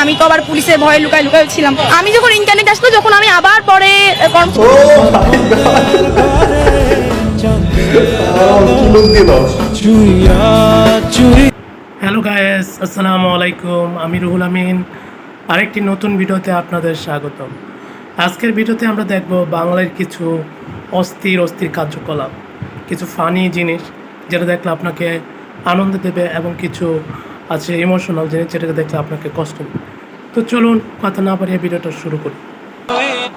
আমি তো আবার পুলিশের ভয়ে লুকায় লুকায় ছিলাম। আমি যখন ইন্টারনেট আসলো, যখন আমি আবার পরে হ্যালো গায়েস, আসসালামু আলাইকুম। আমি রুহুল আমিন, আরেকটি নতুন ভিডিওতে আপনাদের স্বাগতম। আজকের ভিডিওতে আমরা দেখব বাংলার কিছু অস্থির কার্যকলাপ, কিছু ফানি জিনিস যেটা দেখলে আপনাকে আনন্দ দেবে, এবং কিছু আছে ইমোশনাল জিনিস যেটাকে দেখলে আপনাকে কষ্ট দেবে। তো চলুন কথা না বাড়িয়ে ভিডিওটা শুরু করি।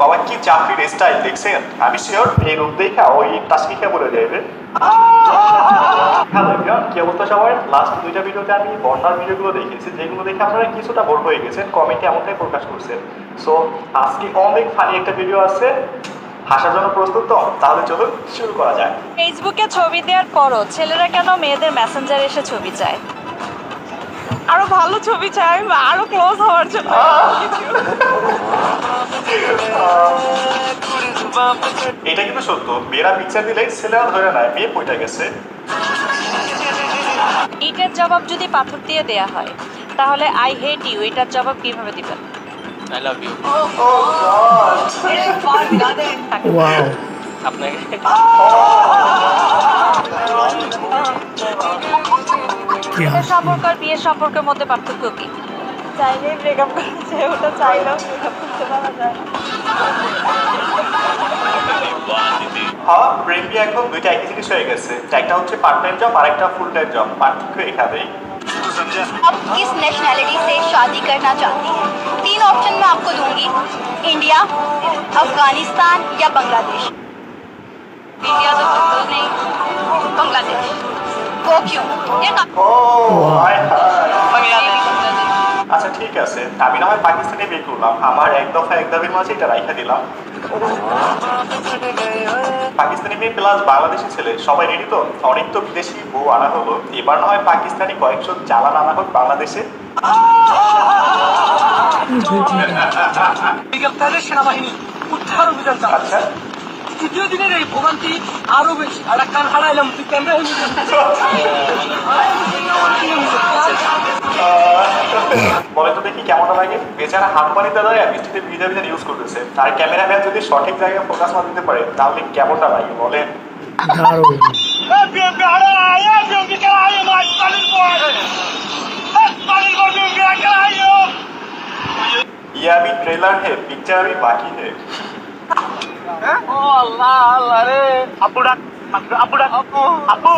বাবা কি চাকরির স্টাইল দেখছেন? আমি শিওর এই রূপ দেখা ওই টাস্কিকা বলে যাবে। হ্যালো এভরিওয়ান, কি অবস্থা সবার? লাস্ট দুইটা ভিডিওতে আমি বন্যার ভিডিওগুলো দেখেছি, যেগুলো দেখে আপনারা কিছুটা বোর হয়ে গেছেন, কমেন্টে এমনটাই প্রকাশ করছেন। সো আজকে অনেক ফানি একটা ভিডিও আছে, হাসার জন্য প্রস্তুত তো? তাহলে চলুন শুরু করা যাক। ফেসবুকে ছবি দেওয়ার পরও ছেলেরা কেন মেয়েদের মেসেঞ্জারে এসে ছবি চায়? আরো ভালো ছবি চায়, আরো ক্লোজ হওয়ার জন্য। এটা কিন্তু সত্য, মেয়েরা পিকচার দিলে ছেলেরা ধরে নেয় মেয়ে পয়টা গেছে। ইটের জবাব যদি পাথর দিয়ে দেয়া হয়, তাহলে আই হেট ইউ এটার জবাব কিভাবে দিবেন? I love you. ওয়াও, আপনাকে কি এটা সম্পর্ক আর বিয়ের সম্পর্কের মধ্যে পার্থক্য কি? চাইলেই ব্রেকআপ করা যায়, ওটা চাইলেও ব্রেকআপ করতে পারা যায়। হ্যাঁ, ব্রেন বি একদম দুইটা একই জিনিস হয়ে গেছে। একটা হচ্ছে পার্ট টাইম জব আর একটা ফুল টাইম জব, পার্থক্য এখানেই। आप किस नेशनैलिटी से शादी करना चाहती हैं? 3 ऑप्शन मैं आपको दूंगी, इंडिया, अफगानिस्तान या बांग्लादेश। इंडिया तो पता नहीं, बांग्लादेश। वो क्यों? ये ও হায় হায়। আচ্ছা ঠিক আছে, আমি না হয় পাকিস্তানে বিয়ে করলাম, আমার এক দফা এক দাবির মাঝে এটা রাইখা দিলাম। পাকিস্তানি মেয়ে প্লাস বাংলাদেশি ছেলে সবাই রেডি তো? অনেক তো বিদেশি বউ আনা হলো, এবার না হয় পাকিস্তানি কয়েকশো চালান আনা হোক বাংলাদেশে। সেনাবাহিনী উদ্ধার অভিযান চালাচ্ছে। আচ্ছা তৃতীয় দিনের এই ভোগান্তি আরো বেশি। আর একটা হারাইলাম, তুই ক্যামেরা বলে তো দেখি কেমনটা লাগে। বেচারা হাত পানিতে দাঁড়ায় বৃষ্টিতে ভিজা ভিজা ইউজ করতেছে, আর ক্যামেরাম্যান যদি সঠিক জায়গায় ফোকাস না দিতে পারে তাহলে কেমনটা লাগে বলেন? দারুণ। ये अभी ट्रेलर है, पिक्चर अभी बाकी है। ও আল্লাহ আল্লাহ রে। আপু ডাক, আপু ডাক, আপু আপু।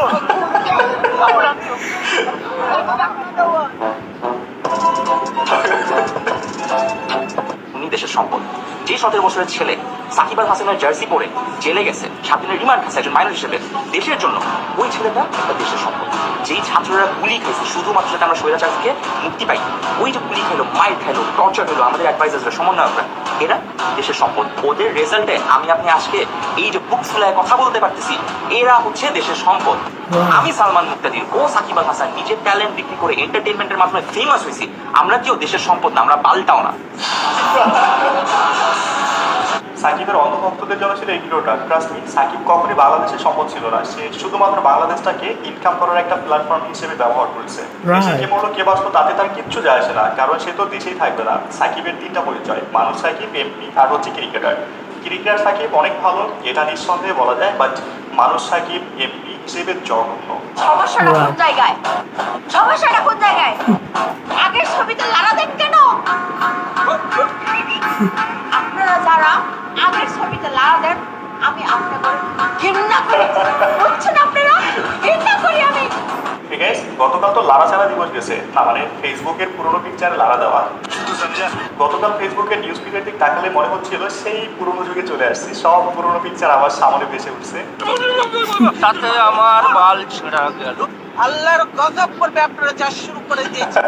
উনি দেশের সম্পদ। যে 17 বছরের ছেলে সাকিব আল হাসানের জার্সি পরে জেলে গেছে, 7 দিনের রিমান্ড খাচ্ছে একজন মাইনর হিসেবে দেশের জন্য, ওই ছেলেটা তার দেশের সম্পদ। যেই ছাত্ররা গুলি খাইছে শুধুমাত্র যাতে আমরা স্বৈরাচার থেকে মুক্তি পাই, ওই যে গুলি খাইলো, মাইর খাইলো, টর্চার হলো, আমাদের অ্যাডভাইজাররা, সমন্বয়করা, এরা দেশের সম্পদ। ওদের রেজাল্টে আমি আপনি আজকে এই যে বুক ফুলায় কথা বলতে পারতেছি, এরা হচ্ছে দেশের সম্পদ। আমি সালমান মুক্তাদির, ও সাকিব আল হাসান নিজের ট্যালেন্ট বিক্রি করে এন্টারটেইনমেন্টের মাধ্যমে ফেমাস হয়েছি। আমরা কেউ দেশের সম্পদ না, আমরা পাল্টাও না। সাকিবের অন্ধভক্তদের জন্য ছিল এই ভিডিওটা। ট্রাস্ট মি, সাকিব কখনই বাংলাদেশের সম্পদ ছিল না, সে শুধুমাত্র বাংলাদেশটাকে ইনকাম করার একটা প্ল্যাটফর্ম হিসেবে ব্যবহার করেছে। দেশে কে মরলো কে বাঁচলো তাতে তার কিচ্ছু যায় আসে না, কারণ সে তো দেশেই থাকবে না। সাকিবের 3টা পরিচয়, মানুষ সাকিব, এমপি আর হচ্ছে ক্রিকেটার। ক্রিকেটার সাকিব অনেক ভালো, এটা নিঃসন্দেহে বলা যায়, বাট মানুষ সাকিব এমপি হিসেবে জঘন্য। সমস্যাটা কোন জায়গায়? সমস্যাটা কোন জায়গায়? আগের ছবিতে লারা দেন কেন? আপনারা যারা আগের ছবিতে লারা দেন, আমি আপনাদের ঘৃণা করি। বুঝছেন আপনারা? ঘৃণা করি আমি। ঠিক আছে, গতকাল তো লারা ছাড়া দিবস গেছে, না মানে ফেসবুকের পুরোনো পিকচারে লারা দেওয়া। গতকাল ফেসবুকের নিউজ ফিডের দিক তাকালে মনে হচ্ছিল সেই পুরোনো যুগে চলে আসছি, সব পুরোনো পিকচার আবার সামনে ভেসে উঠছে। সাথে আমার বাল ছেঁড়া গেল। আল্লাহর গজব করবে, আপনারা যা শুরু করে দিয়েছে।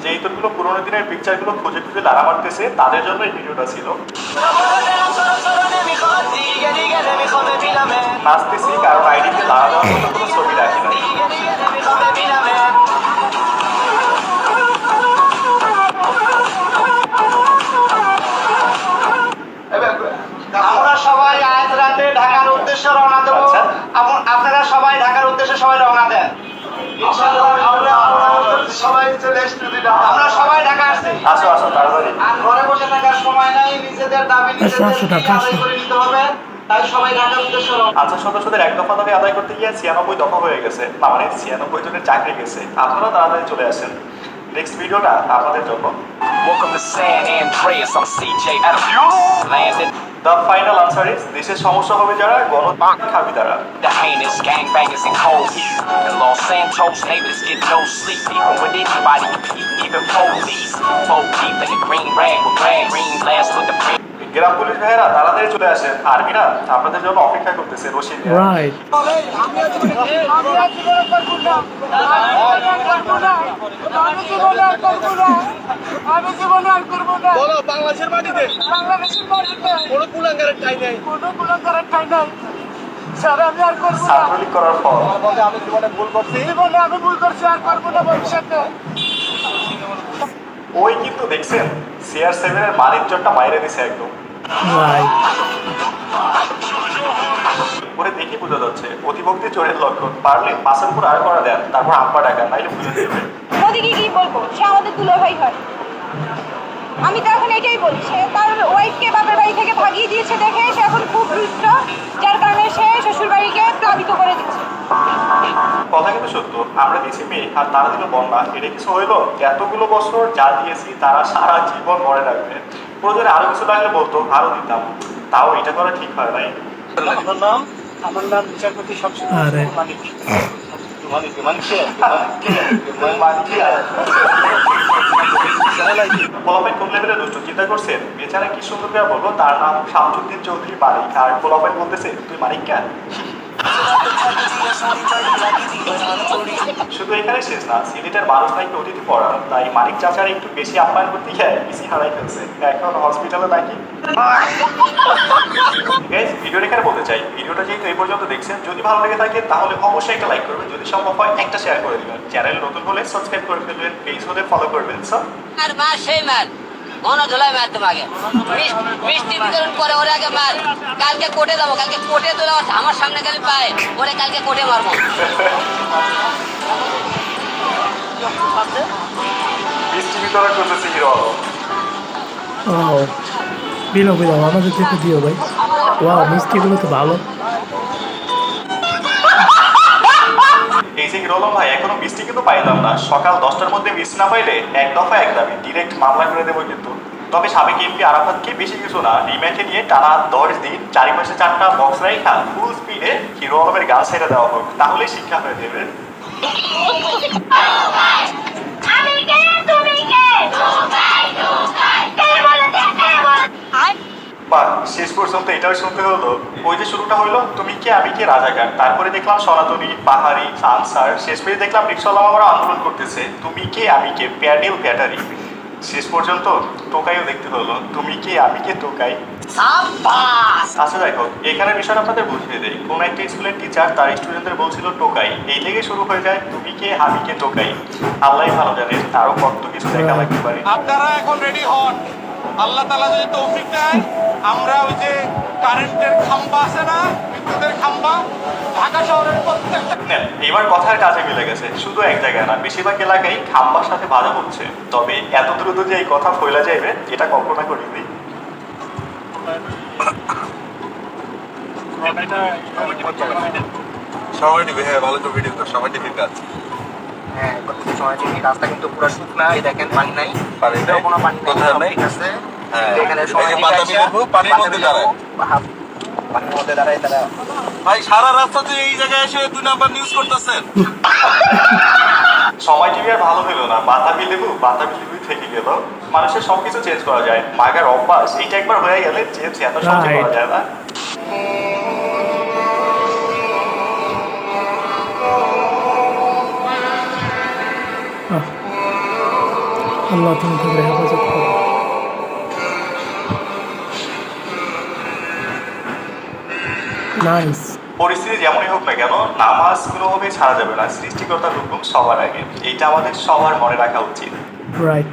যে ইতরগুলো পুরোনো দিনের পিকচারগুলো খুঁজে খুঁজে লারা মারতেছে, তাদের জন্য এই ভিডিওটা ছিল। নাচতেছি কারণ আইডিতে লারা দেওয়ার মতো কোনো ছবি রাখি না। আমরা সবাই আজ রাতে ঢাকার উদ্দেশ্যে রওনা দেব। আচ্ছা। আপনারা সবাই ঢাকার উদ্দেশ্যে সবাই রওনা দেন। আমরা সবাই চলে এসেছি, আমরা সবাই ঢাকা আসছি। আসো আসো তাড়াতাড়ি। আর ঘরে বসে থাকার সময় নাই, নিজেদের দাবি নিজেদের আসো, টাকা আসো। আদায় করে নিতে হবে। তাই সবাই ঢাকার উদ্দেশ্যে রওনা। আনসার সদস্যদের এক দফা দাবি আদায় করতে গিয়ে 96 দফা হয়ে গেছে, না মানে 96 জনের চাকরি গেছে। আপনারা তাড়াতাড়ি চলে আসেন। নেক্সট ভিডিওটা আপনাদের জন্য। Welcome to San Andreas, I'm CJ Adams. Landed the final answer is দেশের সমস্যা হবে যারা, গণখাবি তারা। the heinous gangbangers in cold heat. In Los Santos, neighbors get no sleep. Even when anybody compete, even police. Fold deep in the green rag with rag, green blast with the green. Gram police ভাইয়েরা তাড়াতাড়ি চলে আসেন, আর্মিরা আপনাদের জন্য অপেক্ষা করতেছে Rashid. Right. বলো, বাংলাদেশের মাটিতে কোনো কুলাঙ্গারের ঠাঁই নেই। ছাত্রলীগ করার পর আমি জীবনে ভুল করছি। ওই কিন্তু দেখছেন CR7 এর মানিকজনটা বাইরে দিছে একদম। রাইট। ওরে দেখি বোঝা যাচ্ছে অতিভক্তি চোরের লক্ষণ। পারলে পাশের উপর আর করা দেন, তারপর আব্বা টাকা নাইলে বুঝে দেবে। মোদিকে কি বলবো, সে আমাদের দুলাভাই হয়। আমি তো এখন এটাই বলি, সে তার ওয়াইফকে বাপের বাড়ি থেকে ভাগিয়ে দিয়েছে দেখে সে এখন খুব রুষ্ট, যার কারণে সে শ্বশুর বাড়িকে প্লাবিত করে দিচ্ছে। কথা কিন্তু সত্য, আমরা দিয়েছি মেয়ে আর তারা দিল বন্যা। এটা কিছু হইলো? এতগুলো বছর যা দিয়েছি তারা সারা জীবন মনে রাখবে। প্রয়োজনে আরো কিছু লাগলে বলতো, আরো দিতাম। তাও এটা করা ঠিক হয় নাই। আমার নাম বিচারপতি শামসুল আরে। মানিক। পোলাপাইন কোন লেভেলে দুষ্ট চিন্তা করছেন? বেচারা কি সুন্দর করে বলবো, তার নাম শামসুদ্দিন চৌধুরী মানিক, আর পোলাপাইন বলতেছে তুই মানিক কেন? শুধু এখানে শেষ না, সিলেটের মানুষ নাকি অতিথি পড়া, তাই মানিক চাচার একটু বেশি আপ্যায়ন করতে গিয়ে পিসি হারাই ফেলছে, এখন হসপিটালে নাকি। গাইস, ভিডিও এখানে বলতে চাই, ভিডিওটা যেহেতু এই পর্যন্ত দেখছেন, যদি ভালো লেগে থাকে তাহলে অবশ্যই একটা লাইক করবেন, যদি সম্ভব হয় একটা শেয়ার করে দিবেন, চ্যানেল নতুন হলে সাবস্ক্রাইব করে ফেলবেন, পেজ হলে ফলো করবেন। সব আর মার সেই মার মনে ধুলাই মার তোমাকে মিষ্টি বিতরণ করে ওরে আগে মার। কালকে কোর্টে যাবো, কালকে কোর্টে তোলা আমার সামনে খালি পায় ওরে, কালকে কোর্টে মারবো। মিষ্টি বিতরণ করতেছে হিরো আলম। ও বিলো আমাদের থেকে দিও ভাই। ওয়াও, মিষ্টিগুলো তো ভালো। এই যে হিরো আলম ভাই, এখনো মিষ্টি কিন্তু পাইলাম না। সকাল 10টার মধ্যে মিষ্টি না পাইলে এক দফা এক দাবি, ডিরেক্ট মামলা করে দেবো কিন্তু। তবে সাবেক এমপি আরাফাতকে বেশি কিছু না, রিমান্ডে নিয়ে টানা 10 দিন চারিপাশে 4টা বক্স রাইখা ফুল স্পিডে হিরো আলমের গান ছেড়ে দেওয়া হোক, তাহলেই শিক্ষা হয়ে যাবে। বাহ, শেষ পর্যন্ত এটাও শুনতে হলো। ওই যে শুরুটা হইলো তুমি কে আমি কে রাজাকার, তারপরে দেখলাম সনাতনী, পাহাড়ি, আনসার, শেষ পেয়ে দেখলাম রিক্সাওয়ালারা আন্দোলন করতেছে তুমি কে আমি কে, প্যাডেল ব্যাটারি। শেষ পর্যন্ত টোকাইও দেখতে হলো, তুমি কে আমি কে টোকাই। আচ্ছা দেখো, এখানে বিষয়টা আপনাদের বুঝিয়ে দেয়। কোন একটা স্কুলের টিচার তার স্টুডেন্টদের বলছিল টোকাই, এই থেকে শুরু হয়ে যায় তুমি কে আমি কে টোকাই। আল্লাহ ভালো জানেন আরো কত কিছু দেখা লাগতে পারে। আপনারা এখন রেডি হন। আল্লাহ তাআলা যদি তৌফিক দেয়, আমরা ওই যে কারেন্টের খাম্বা আছে না, বিদ্যুতের খাম্বা, ঢাকা শহরের প্রত্যেকটা নেন, এবার কথার কাজে মিলে গেছে। শুধু এক জায়গায় না, বেশিরভাগ এলাকায় খাম্বার সাথে বাধা হচ্ছে। তবে এত দ্রুত যে এই কথা ফয়লা যাবে এটা কল্পনা করিনি। সবাই নিবে। হ্যাঁ, ভালো তো ভিডিও, সবাই নিবে কাজ। হ্যাঁ, সময় ঠিক রাস্তা কিন্তু পুরো শুকনা, এই দেখেন পানি নাই, পানি নাই, কোনো পানি নাই, কোথাও সব নাই। ঠিক আছে। হ্যাঁ, এখানে এই যে সময় বাতাবি লেবু পানির মধ্যে দাঁড়ায়। পানির মধ্যে দাঁড়ায় তারা। ভাই সারা রাস্তাতে এই জায়গায় এসে 2 নাম্বার নিউজ করতেছেন। সময় টিভি আর ভালো হলো না, বাতাবি লেবুই থেকে গেল। মানুষের সবকিছু চেঞ্জ করা যায়, মাগার অভ্যাস এইটা একবার হয়ে গেলে চেঞ্জ এত সহজে করা যায় না। আল্লাহ তুমি তাদের হেফাজত করো। নাইস। পরিস্থিতি যেমনই হোক না কেন, নামাজ কোনোভাবেই ছাড়া যাবে না। সৃষ্টিকর্তার হুকুম সবার আগে, এইটা আমাদের সবার মনে রাখা উচিত। রাইট।